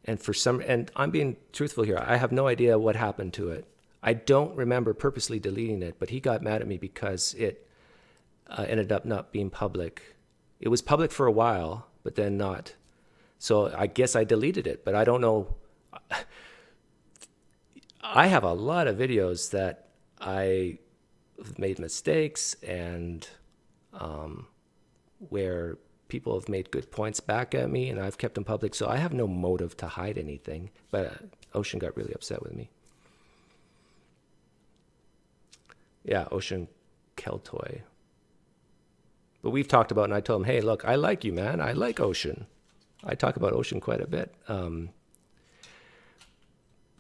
And I'm being truthful here. I have no idea what happened to it. I don't remember purposely deleting it, but he got mad at me because it ended up not being public. It was public for a while, but then not. So I guess I deleted it, but I don't know. I have a lot of videos that I made mistakes and where people have made good points back at me, and I've kept them public, so I have no motive to hide anything. But Ocean got really upset with me. Yeah, Ocean Keltoy. But we've talked about, and I told him, hey, look, I like you, man. I like Ocean. I talk about Ocean quite a bit.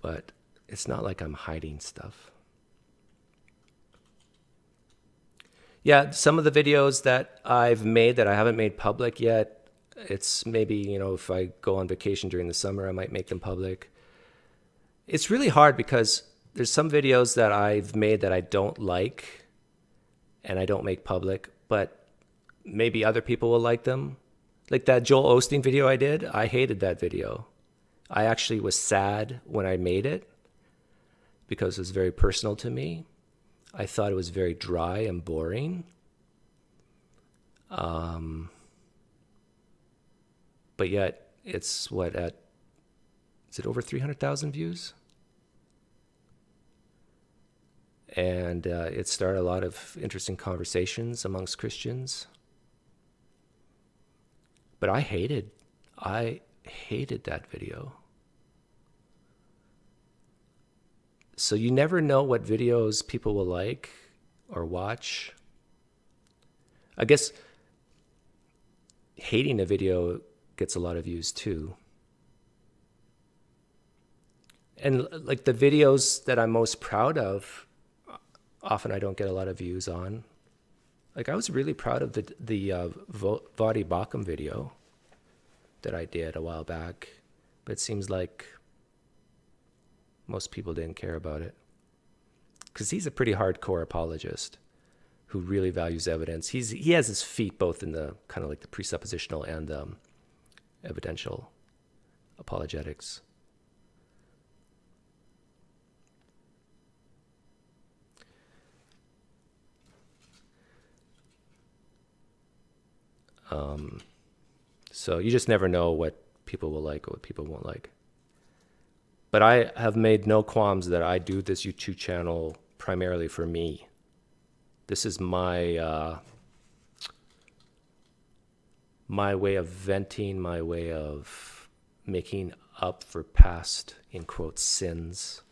But it's not like I'm hiding stuff. Yeah, some of the videos that I've made that I haven't made public yet, it's maybe, if I go on vacation during the summer, I might make them public. It's really hard because there's some videos that I've made that I don't like and I don't make public, but maybe other people will like them. Like that Joel Osteen video I did, I hated that video. I actually was sad when I made it because it was very personal to me. I thought it was very dry and boring. But yet it's is it over 300,000 views? And it started a lot of interesting conversations amongst Christians. But I hated that video. So you never know what videos people will like or watch. I guess hating a video gets a lot of views too. And like the videos that I'm most proud of, often I don't get a lot of views on. Like I was really proud of the Vadi Bakum video that I did a while back, but it seems like most people didn't care about it. Because he's a pretty hardcore apologist who really values evidence. He has his feet both in the kind of like the presuppositional and evidential apologetics. So you just never know what people will like or what people won't like. But I have made no qualms that I do this YouTube channel primarily for me. This is my my way of venting, my way of making up for past, in quotes, sins.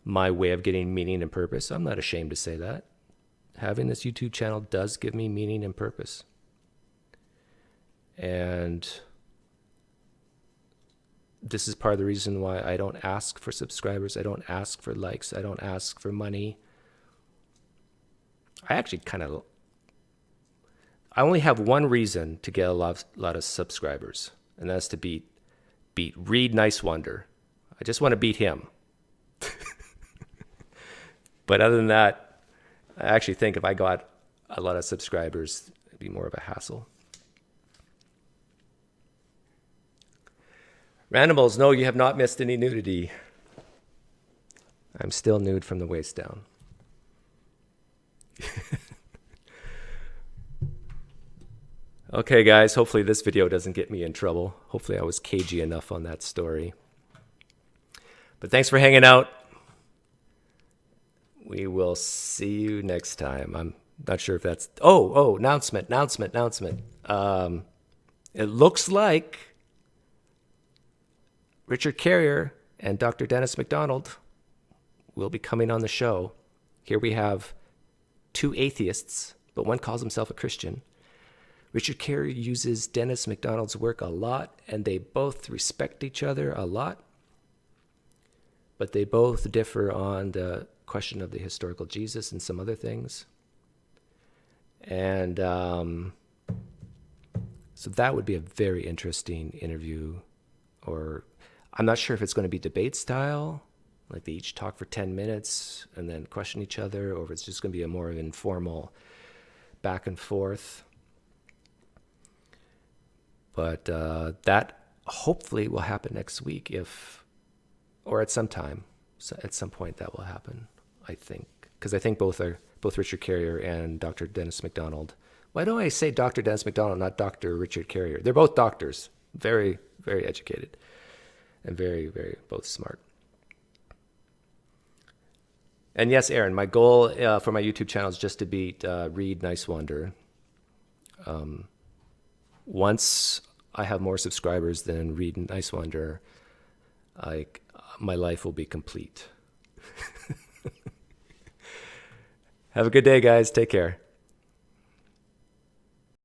My way of getting meaning and purpose. I'm not ashamed to say that. Having this YouTube channel does give me meaning and purpose. And this is part of the reason why I don't ask for subscribers. I don't ask for likes. I don't ask for money. I actually I only have one reason to get a lot of subscribers, and that's to beat Reed Nice Wonder. I just want to beat him. But other than that, I actually think if I got a lot of subscribers, it'd be more of a hassle. Randomals, no, you have not missed any nudity. I'm still nude from the waist down. Okay, guys, hopefully this video doesn't get me in trouble. Hopefully I was cagey enough on that story. But thanks for hanging out. We will see you next time. I'm not sure if that's... Oh, announcement. It looks like Richard Carrier and Dr. Dennis McDonald will be coming on the show. Here we have two atheists, but one calls himself a Christian. Richard Carrier uses Dennis McDonald's work a lot, and they both respect each other a lot, but they both differ on the question of the historical Jesus and some other things. And so that would be a very interesting interview. Or I'm not sure if it's going to be debate style, like they each talk for 10 minutes and then question each other, or if it's just going to be a more informal back and forth. But that hopefully will happen next week, or at some time. So at some point that will happen, I think. Because I think both Richard Carrier and Dr. Dennis McDonald. Why don't I say Dr. Dennis McDonald, not Dr. Richard Carrier? They're both doctors, very, very educated, and very, very both smart. And yes, Aaron, my goal for my YouTube channel is just to beat Reed Nice Wonder. Once I have more subscribers than Reed Nice Wonder, my life will be complete. Have a good day, guys. Take care.